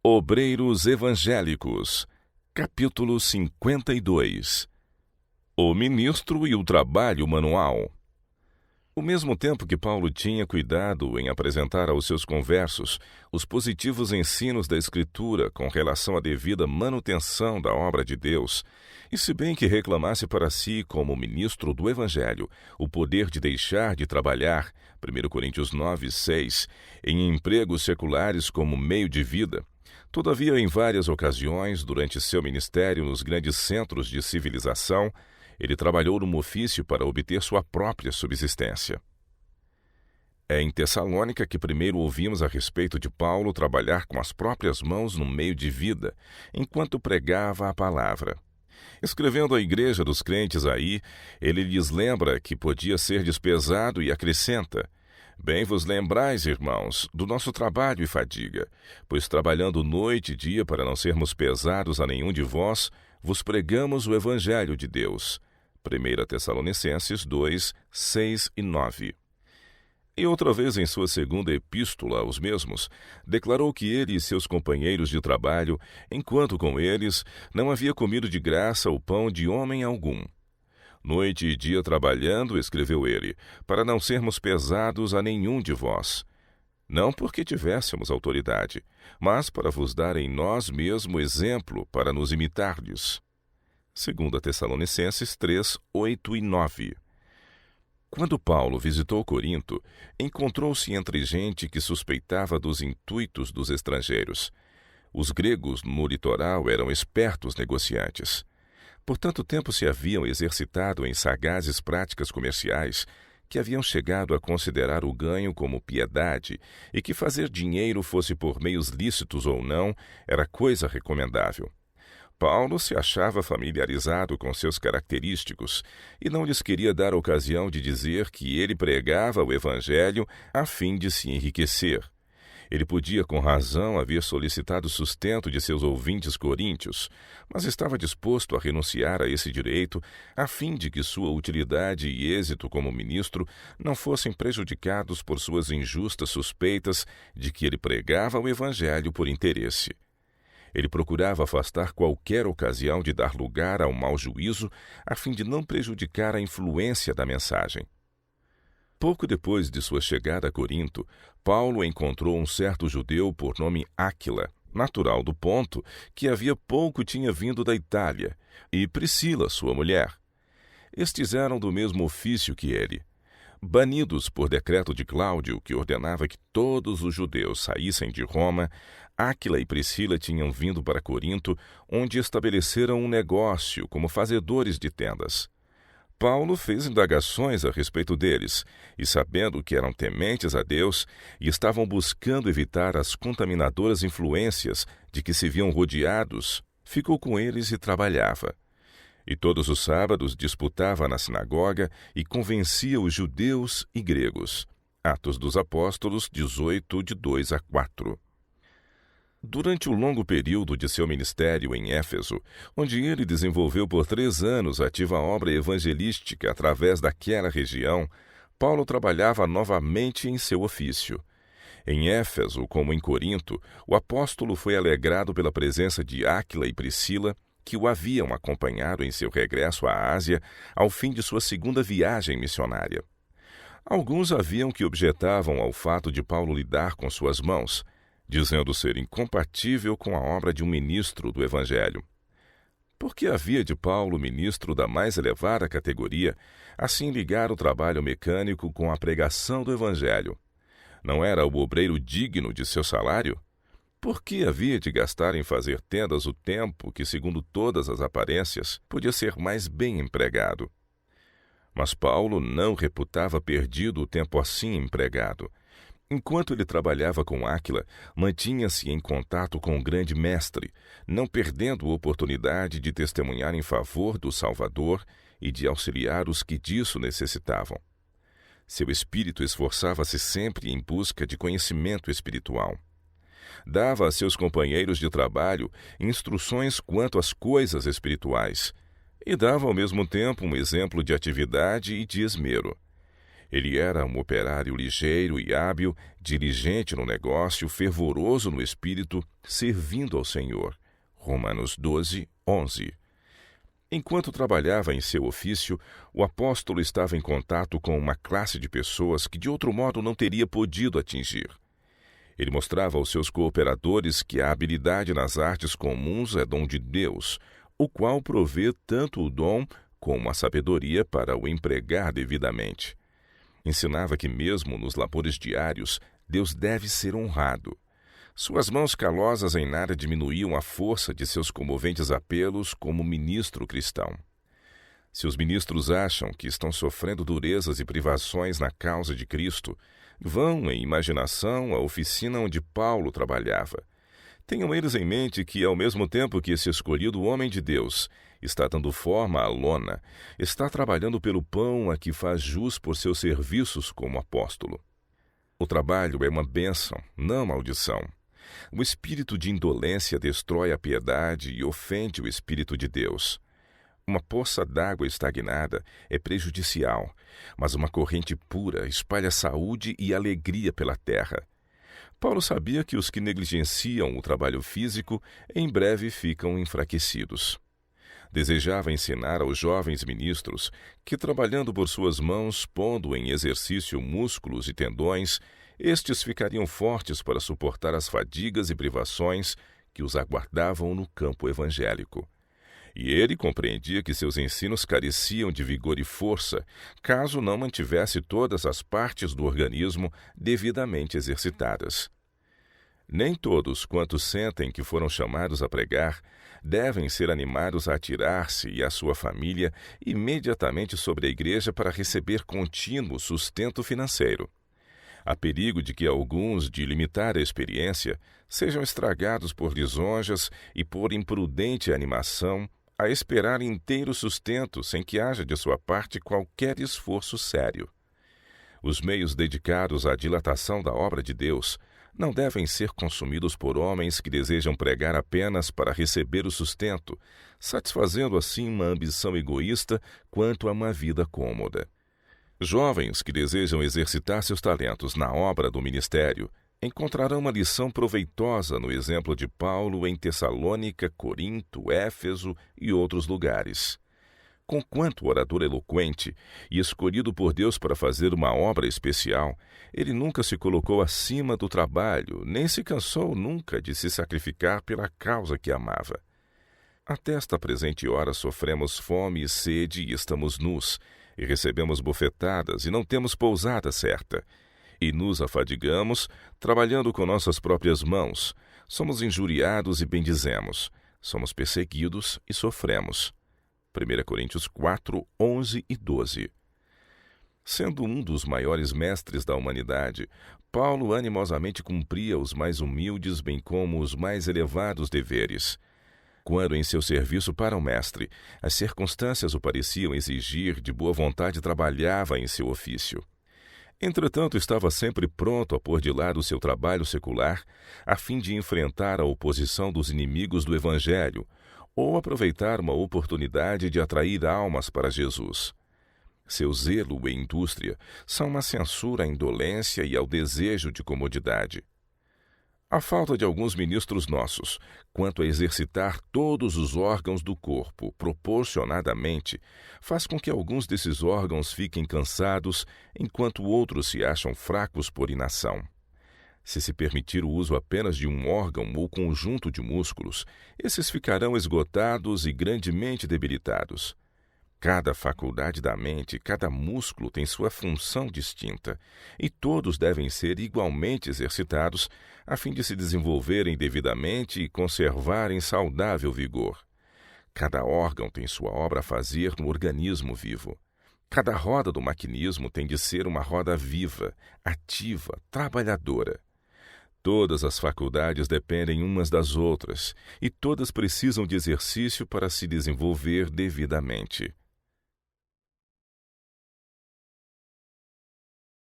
Obreiros Evangélicos, capítulo 52. O ministro e o trabalho manual. Ao mesmo tempo que Paulo tinha cuidado em apresentar aos seus conversos os positivos ensinos da Escritura com relação à devida manutenção da obra de Deus, e se bem que reclamasse para si, como ministro do Evangelho, o poder de deixar de trabalhar, 1 Coríntios 9:6, em empregos seculares como meio de vida, todavia, em várias ocasiões, durante seu ministério nos grandes centros de civilização, ele trabalhou no ofício para obter sua própria subsistência. É em Tessalônica que primeiro ouvimos a respeito de Paulo trabalhar com as próprias mãos no meio de vida, enquanto pregava a palavra. Escrevendo à igreja dos crentes aí, ele lhes lembra que podia ser despesado e acrescenta: Bem vos lembrais, irmãos, do nosso trabalho e fadiga, pois trabalhando noite e dia para não sermos pesados a nenhum de vós, vos pregamos o Evangelho de Deus. 1 Tessalonicenses 2, 6 e 9. E outra vez em sua segunda epístola aos mesmos, declarou que ele e seus companheiros de trabalho, enquanto com eles, não havia comido de graça o pão de homem algum. Noite e dia trabalhando, escreveu ele, para não sermos pesados a nenhum de vós. Não porque tivéssemos autoridade, mas para vos dar em nós mesmo exemplo para nos imitar-lhes. 2 Tessalonicenses 3, 8 e 9. Quando Paulo visitou Corinto, encontrou-se entre gente que suspeitava dos intuitos dos estrangeiros. Os gregos no litoral eram espertos negociantes. Por tanto tempo se haviam exercitado em sagazes práticas comerciais, que haviam chegado a considerar o ganho como piedade e que fazer dinheiro fosse por meios lícitos ou não, era coisa recomendável. Paulo se achava familiarizado com seus característicos e não lhes queria dar ocasião de dizer que ele pregava o Evangelho a fim de se enriquecer. Ele podia, com razão, haver solicitado sustento de seus ouvintes coríntios, mas estava disposto a renunciar a esse direito a fim de que sua utilidade e êxito como ministro não fossem prejudicados por suas injustas suspeitas de que ele pregava o Evangelho por interesse. Ele procurava afastar qualquer ocasião de dar lugar ao mau juízo, a fim de não prejudicar a influência da mensagem. Pouco depois de sua chegada a Corinto, Paulo encontrou um certo judeu por nome Áquila, natural do Ponto, que havia pouco tinha vindo da Itália, e Priscila, sua mulher. Estes eram do mesmo ofício que ele. Banidos por decreto de Cláudio, que ordenava que todos os judeus saíssem de Roma, Áquila e Priscila tinham vindo para Corinto, onde estabeleceram um negócio como fazedores de tendas. Paulo fez indagações a respeito deles, e sabendo que eram tementes a Deus e estavam buscando evitar as contaminadoras influências de que se viam rodeados, ficou com eles e trabalhava. E todos os sábados disputava na sinagoga e convencia os judeus e gregos. Atos dos Apóstolos 18, de 2 a 4. Durante o longo período de seu ministério em Éfeso, onde ele desenvolveu por 3 anos a ativa obra evangelística através daquela região, Paulo trabalhava novamente em seu ofício. Em Éfeso, como em Corinto, o apóstolo foi alegrado pela presença de Áquila e Priscila, que o haviam acompanhado em seu regresso à Ásia ao fim de sua segunda viagem missionária. Alguns haviam que objetavam ao fato de Paulo lidar com suas mãos, dizendo ser incompatível com a obra de um ministro do Evangelho. Porque havia de Paulo, ministro da mais elevada categoria, assim ligar o trabalho mecânico com a pregação do Evangelho? Não era o obreiro digno de seu salário? Por que havia de gastar em fazer tendas o tempo que, segundo todas as aparências, podia ser mais bem empregado? Mas Paulo não reputava perdido o tempo assim empregado. Enquanto ele trabalhava com Áquila, mantinha-se em contato com o grande mestre, não perdendo a oportunidade de testemunhar em favor do Salvador e de auxiliar os que disso necessitavam. Seu espírito esforçava-se sempre em busca de conhecimento espiritual. Dava a seus companheiros de trabalho instruções quanto às coisas espirituais e dava ao mesmo tempo um exemplo de atividade e de esmero. Ele era um operário ligeiro e hábil, diligente no negócio, fervoroso no espírito, servindo ao Senhor. Romanos 12, 11. Enquanto trabalhava em seu ofício, o apóstolo estava em contato com uma classe de pessoas que de outro modo não teria podido atingir. Ele mostrava aos seus cooperadores que a habilidade nas artes comuns é dom de Deus, o qual provê tanto o dom como a sabedoria para o empregar devidamente. Ensinava que mesmo nos labores diários, Deus deve ser honrado. Suas mãos calosas em nada diminuíam a força de seus comoventes apelos como ministro cristão. Se os ministros acham que estão sofrendo durezas e privações na causa de Cristo, vão em imaginação à oficina onde Paulo trabalhava. Tenham eles em mente que, ao mesmo tempo que esse escolhido homem de Deus está dando forma à lona, está trabalhando pelo pão a que faz jus por seus serviços como apóstolo. O trabalho é uma bênção, não maldição. O espírito de indolência destrói a piedade e ofende o Espírito de Deus. Uma poça d'água estagnada é prejudicial, mas uma corrente pura espalha saúde e alegria pela terra. Paulo sabia que os que negligenciam o trabalho físico em breve ficam enfraquecidos. Desejava ensinar aos jovens ministros que, trabalhando por suas mãos, pondo em exercício músculos e tendões, estes ficariam fortes para suportar as fadigas e privações que os aguardavam no campo evangélico. E ele compreendia que seus ensinos careciam de vigor e força, caso não mantivesse todas as partes do organismo devidamente exercitadas. Nem todos quantos sentem que foram chamados a pregar devem ser animados a atirar-se e a sua família imediatamente sobre a igreja para receber contínuo sustento financeiro. Há perigo de que alguns, de limitada experiência, sejam estragados por lisonjas e por imprudente animação a esperar inteiro sustento sem que haja de sua parte qualquer esforço sério. Os meios dedicados à dilatação da obra de Deus não devem ser consumidos por homens que desejam pregar apenas para receber o sustento, satisfazendo assim uma ambição egoísta quanto a uma vida cômoda. Jovens que desejam exercitar seus talentos na obra do ministério encontrarão uma lição proveitosa no exemplo de Paulo em Tessalônica, Corinto, Éfeso e outros lugares. Conquanto orador eloquente e escolhido por Deus para fazer uma obra especial, ele nunca se colocou acima do trabalho, nem se cansou nunca de se sacrificar pela causa que amava. Até esta presente hora sofremos fome e sede e estamos nus, e recebemos bofetadas e não temos pousada certa. E nos afadigamos, trabalhando com nossas próprias mãos. Somos injuriados e bendizemos. Somos perseguidos e sofremos. 1 Coríntios 4, 11 e 12. Sendo um dos maiores mestres da humanidade, Paulo animosamente cumpria os mais humildes bem como os mais elevados deveres. Quando em seu serviço para o mestre, as circunstâncias o pareciam exigir, de boa vontade trabalhava em seu ofício. Entretanto, estava sempre pronto a pôr de lado o seu trabalho secular, a fim de enfrentar a oposição dos inimigos do Evangelho, ou aproveitar uma oportunidade de atrair almas para Jesus. Seu zelo e indústria são uma censura à indolência e ao desejo de comodidade. A falta de alguns ministros nossos, quanto a exercitar todos os órgãos do corpo proporcionadamente, faz com que alguns desses órgãos fiquem cansados, enquanto outros se acham fracos por inação. Se permitir o uso apenas de um órgão ou conjunto de músculos, esses ficarão esgotados e grandemente debilitados. Cada faculdade da mente, cada músculo tem sua função distinta, e todos devem ser igualmente exercitados, a fim de se desenvolverem devidamente e conservarem saudável vigor. Cada órgão tem sua obra a fazer no organismo vivo. Cada roda do maquinismo tem de ser uma roda viva, ativa, trabalhadora. Todas as faculdades dependem umas das outras, e todas precisam de exercício para se desenvolver devidamente.